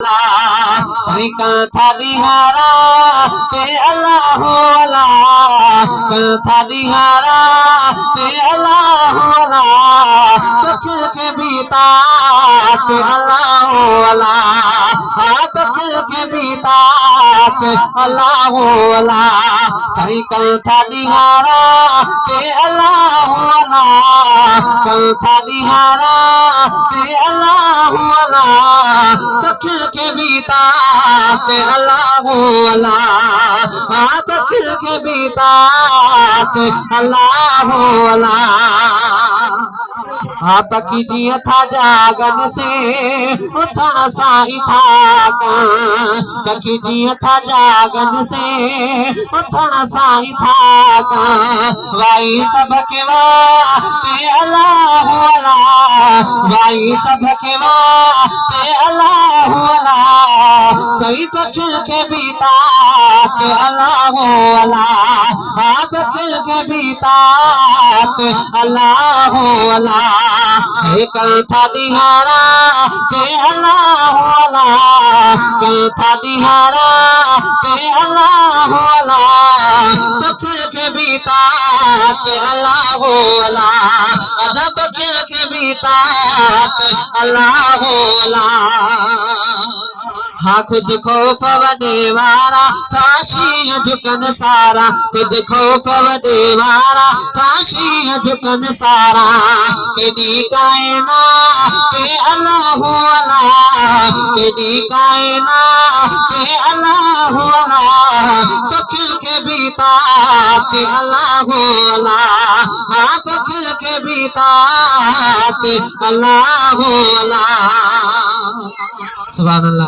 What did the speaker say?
सही कंथा दिहारा ते अल्लाह वाला कंथा दिहारा ते अल्लाह वाला तख के बीता ते अल्लाह वाला तख के बीता ते अल्लाह वाला सही कंथा दिहारा ते अल्लाह वाला कंथा दिहारा ते अल्लाह वाला तख के बीता ते अल्लाह वाला तख के बीता ते अल्लाह वाला पखी जीअं था जागन से उथण सां ई था पखी जीअं था जागन से उथण सां ई था वाई सभ खे वाह ते अल्लाह वाला वाई सभ खे वाह ते अल्लाह वाला सही पखिल के बीता ते अल्लाह वाला पखिल के बीता ते अल्लाह वाला कंथा दिहारा ते अल्लाह वाला कंथा दिहारा ते अल्लाह वाला पखिल के बीता ते अल्लाह वाला पखिल के बीता ते अल्लाह वाला हाँ खुद खौफ वडे वारा ताशी झुकन सारा खुद खौफ वडे वारा ताशी झुकन सारा केडी कायना ते अल्लाह वाला केडी कायना ते अल्लाह वाला पखिल के बीता ते अल्लाह वाला हाँ पखिल के बीता ते अल्लाह वाला सुभान अल्लाह।